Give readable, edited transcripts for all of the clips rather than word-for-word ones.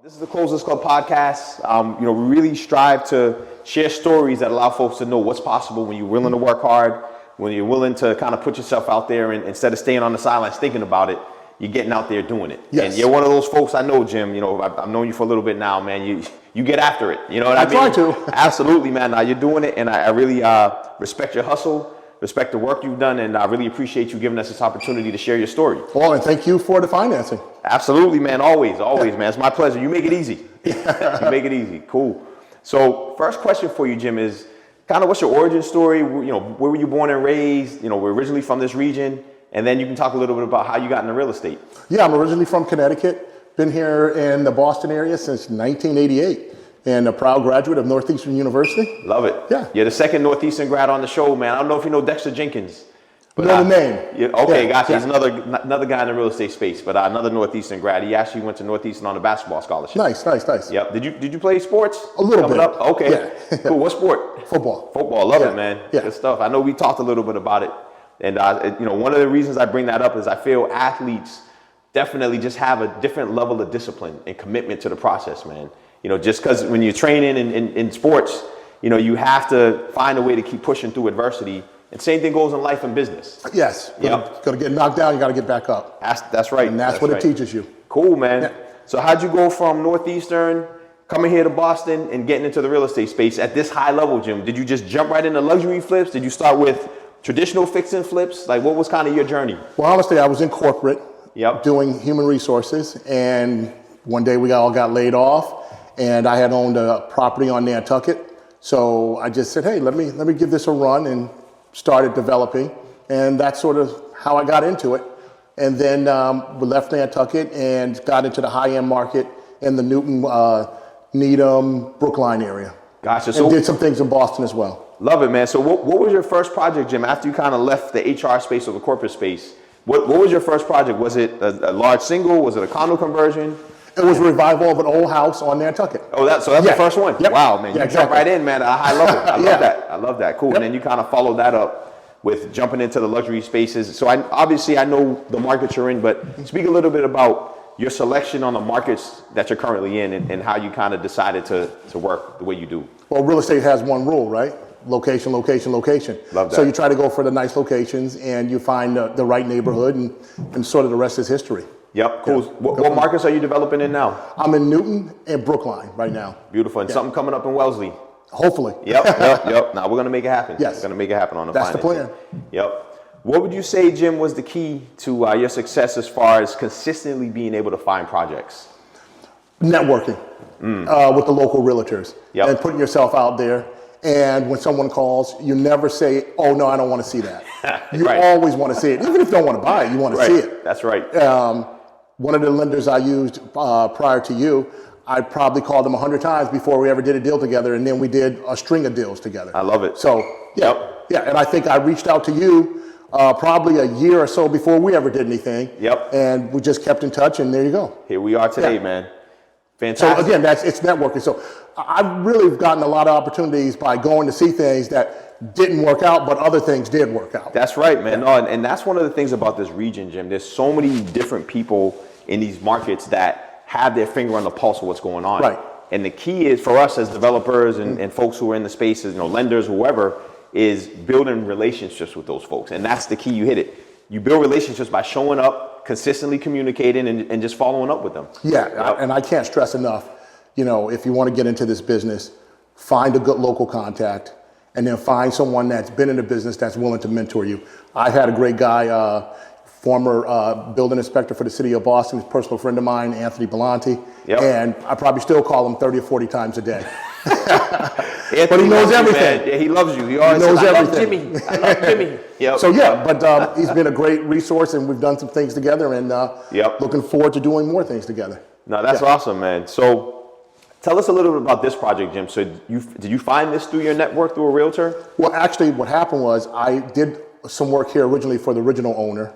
This is the ClosersKlub podcast. We really strive to share stories that allow folks to know what's possible when you're willing to work hard, when you're willing to kind of put yourself out there, and instead of staying on the sidelines thinking about it, you're getting out there doing it. Yes. And you're one of those folks I know, Jim. I've known you for a little bit now, man. You get after it. You know what I mean? I try to. Absolutely, man. Now you're doing it, and I really respect your hustle. Respect the work you've done, and I really appreciate you giving us this opportunity to share your story. Well, and thank you for the financing. Absolutely, man. Always, man. It's my pleasure. You make it easy. You make it easy. Cool. So, first question for you, Jim, is kind of what's your origin story? Where were you born and raised? We're originally from this region, and then you can talk a little bit about how you got into real estate. Yeah, I'm originally from Connecticut. Been here in the Boston area since 1988. And a proud graduate of Northeastern University. Love it. Yeah. You're the second Northeastern grad on the show, man. I don't know if you know Dexter Jenkins. But know the name. Okay, gotcha. He's another guy in the real estate space, but another Northeastern grad. He actually went to Northeastern on a basketball scholarship. Nice. Yep. Did you play sports? A little bit. Up? Okay. Yeah. Cool. What sport? Football. Love it, man. Yeah. Good stuff. I know we talked a little bit about it, and one of the reasons I bring that up is I feel athletes definitely just have a different level of discipline and commitment to the process, man. Just because when you're training in sports, you have to find a way to keep pushing through adversity. And same thing goes in life and business. Yes. Got to get knocked down, you got to get back up. That's right. And that's what it teaches you. Cool, man. Yeah. So how'd you go from Northeastern, coming here to Boston, and getting into the real estate space at this high level, Jim? Did you just jump right into luxury flips? Did you start with traditional fix and flips? Like, what was kind of your journey? Well, honestly, I was in corporate doing human resources. And one day we all got laid off. And I had owned a property on Nantucket. So I just said, hey, let me give this a run, and started developing. And that's sort of how I got into it. And then we left Nantucket and got into the high-end market in the Newton, Needham, Brookline area. Gotcha. And did some things in Boston as well. Love it, man. So what was your first project, Jim, after you kind of left the HR space or the corporate space? What was your first project? Was it a large single? Was it a condo conversion? It was a revival of an old house on Nantucket. Oh, so that's the first one? Yep. Wow, man. You jumped right in, man, at a high level. I love that. Cool. Yep. And then you kind of followed that up with jumping into the luxury spaces. So I know the markets you're in, but speak a little bit about your selection on the markets that you're currently in, and how you kind of decided to work the way you do. Well, real estate has one rule, right? Location. Love that. So you try to go for the nice locations, and you find the right neighborhood, and sort of the rest is history. Yep, cool. What markets are you developing in now? I'm in Newton and Brookline right now. Beautiful. And something coming up in Wellesley. Hopefully. Yep. Now we're going to make it happen. Yes. We're going to make it happen on the That's financing. the plan. Yep. What would you say, Jim, was the key to your success as far as consistently being able to find projects? Networking with the local realtors and putting yourself out there. And when someone calls, you never say, oh, no, I don't want to see that. You always want to see it. Even if you don't want to buy it, you want to see it. That's right. One of the lenders I used prior to you, I probably called them 100 times before we ever did a deal together, and then we did a string of deals together. I love it. So, and I think I reached out to you probably a year or so before we ever did anything. Yep. And we just kept in touch, and there you go. Here we are today, man. Fantastic. So again, it's networking. So I've really gotten a lot of opportunities by going to see things that didn't work out, but other things did work out. That's right, man. No, and that's one of the things about this region, Jim. There's so many different people in these markets that have their finger on the pulse of what's going on. Right. And the key is for us as developers and folks who are in the spaces, lenders, whoever, is building relationships with those folks. And that's the key. You hit it. You build relationships by showing up, consistently communicating, and just following up with them. Yeah, and I can't stress enough, if you want to get into this business, find a good local contact, and then find someone that's been in the business that's willing to mentor you. I had a great guy, former building inspector for the city of Boston, a personal friend of mine, Anthony Belanti, and I probably still call him 30 or 40 times a day. But he knows everything. Yeah, he loves you. He always knows says, everything. I love Jimmy. Yep. So but he's been a great resource, and we've done some things together, and looking forward to doing more things together. No, that's awesome, man. So tell us a little bit about this project, Jim. So did you find this through your network, through a realtor? Well, actually, what happened was I did some work here originally for the original owner.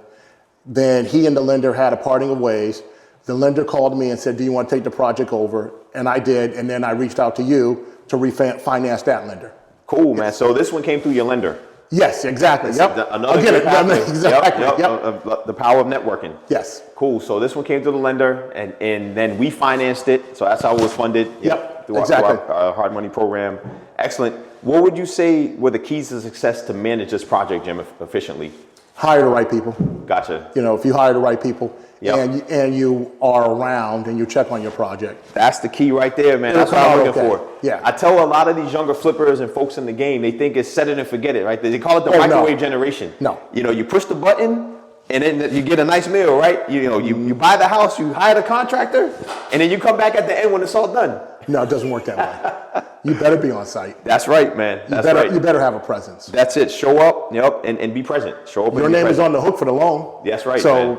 Then he and the lender had a parting of ways. The lender called me and said, do you want to take the project over? And I did, and then I reached out to you to refinance that lender. Cool, man. So this one came through your lender? Yes, exactly. Yep. Another Again, good pathway. exactly. Yep. The power of networking. Yes. Cool. So this one came through the lender, and then we financed it. So that's how it was funded. Yep. Through Exactly. our hard money program. Excellent. What would you say were the keys to success to manage this project, Jim, efficiently? Hire the right people. Gotcha. You know, if you hire the right people Yep. and you are around and you check on your project. That's the key right there, man. That's It'll what I'm come looking out for. okay. Yeah. I tell a lot of these younger flippers and folks in the game, they think it's set it and forget it, right? They call it the microwave generation. No. You know, you push the button and then you get a nice meal, right? You buy the house, you hire the contractor, and then you come back at the end when it's all done. No, it doesn't work that way. You better be on site. That's right, man. That's right. You better have a presence. That's it. Show up, and be present. Show up. Your name is on the hook for the loan. That's right. So man.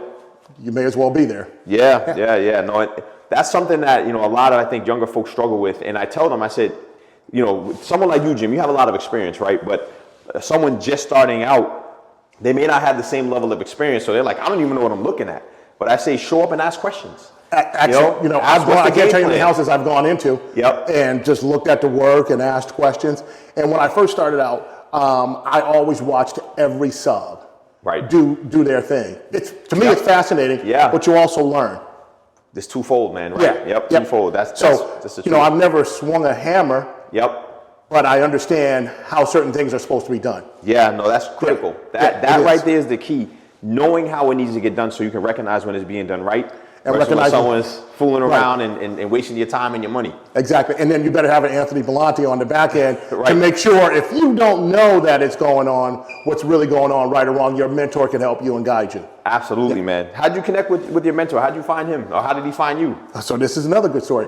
you may as well be there. Yeah. No, that's something that, a lot of, I think, younger folks struggle with. And I tell them, I said, someone like you, Jim, you have a lot of experience, right? But someone just starting out, they may not have the same level of experience. So they're like, I don't even know what I'm looking at. But I say, show up and ask questions. Actually, I can't tell you how many houses I've gone into and just looked at the work and asked questions. And when I first started out, I always watched every sub do their thing. To me, it's fascinating, but you also learn. It's twofold, man, right? Yep. Twofold. That's the truth. I've never swung a hammer. Yep. But I understand how certain things are supposed to be done. Yeah, no, that's critical. That right there is the key. Knowing how it needs to get done so you can recognize when it's being done right. And recognize when someone's fooling around and wasting your time and your money. Exactly. And then you better have an Anthony Belanti on the back end to make sure if you don't know that it's going on, what's really going on, right or wrong, your mentor can help you and guide you. Absolutely, man. How'd you connect with your mentor? How'd you find him? Or how did he find you? So this is another good story.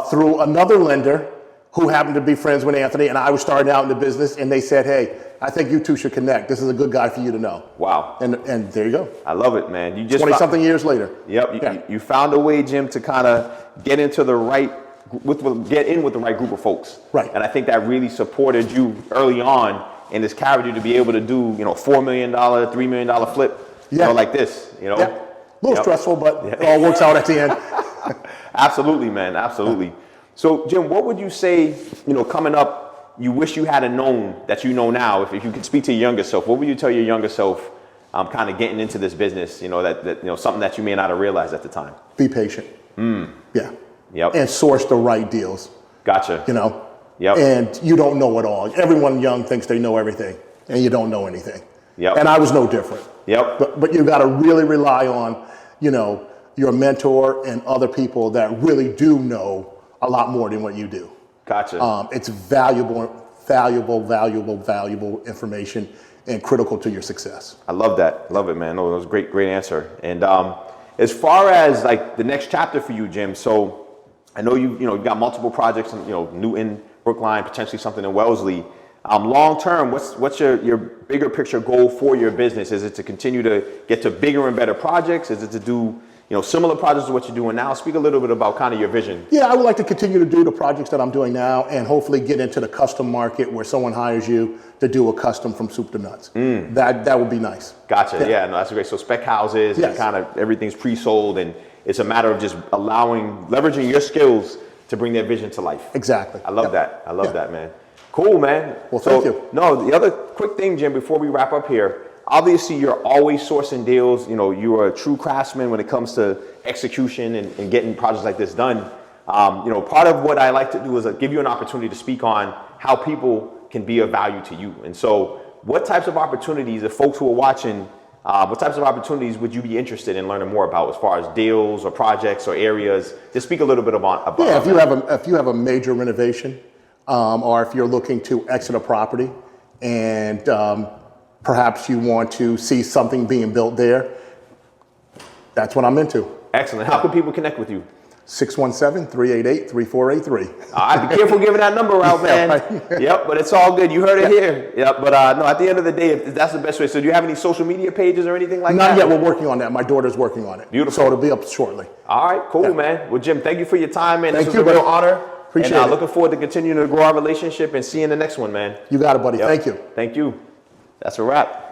Through another lender who happened to be friends with Anthony, and I was starting out in the business, and they said, hey, I think you two should connect. This is a good guy for you to know. Wow. And there you go. I love it, man. You just 20-something years later. Yep. You found a way, Jim, to kind of get into the right, get in with the right group of folks. Right. And I think that really supported you early on in this character to be able to do, $4 million, $3 million flip, like this, Yeah. A little stressful, but it all works out at the end. Absolutely, man. Absolutely. So, Jim, what would you say, coming up, you wish you had known that you know now? If you could speak to your younger self, what would you tell your younger self kind of getting into this business, that something that you may not have realized at the time? Be patient. Yeah. Yep. And source the right deals. Gotcha. Yep. And you don't know it all. Everyone young thinks they know everything, and you don't know anything. Yep. And I was no different. Yep. But you got to really rely on, your mentor and other people that really do know a lot more than what you do. Gotcha. It's valuable information and critical to your success. I love that. Love it, man. No, that was a great answer. And as far as like the next chapter for you, Jim, so I know you've got multiple projects in, Newton, Brookline, potentially something in Wellesley. Long term, what's your bigger picture goal for your business? Is it to continue to get to bigger and better projects? Is it to do similar projects to what you're doing now? Speak a little bit about kind of your vision. Yeah, I would like to continue to do the projects that I'm doing now and hopefully get into the custom market where someone hires you to do a custom from soup to nuts. That would be nice. Gotcha. Yeah, no, that's great. So spec houses and kind of everything's pre-sold, and it's a matter of just leveraging your skills to bring their vision to life. Exactly. I love that. I love that, man. Cool, man. Well, thank you. No, the other quick thing, Jim, before we wrap up here, obviously you're always sourcing deals. You are a true craftsman when it comes to execution and getting projects like this done. Part of what I like to do is give you an opportunity to speak on how people can be of value to you. And so what types of opportunities, if folks who are watching, what types of opportunities would you be interested in learning more about as far as deals or projects or areas? Just speak a little bit about if you have a major renovation, or if you're looking to exit a property and perhaps you want to see something being built there, that's what I'm into. Excellent. How can people connect with you? 617-388-3483. All right, be careful giving that number out, man. Yep, but it's all good. You heard it here. Yep, but no, at the end of the day, if that's the best way. So do you have any social media pages or anything like that? Not yet. We're working on that. My daughter's working on it. Beautiful. So it'll be up shortly. All right, cool, man. Well, Jim, thank you for your time, man. Thank this you, was a real buddy. honor. Appreciate and it. Looking forward to continuing to grow our relationship and seeing the next one, man. You got it, buddy. Thank you. Thank you. That's a wrap.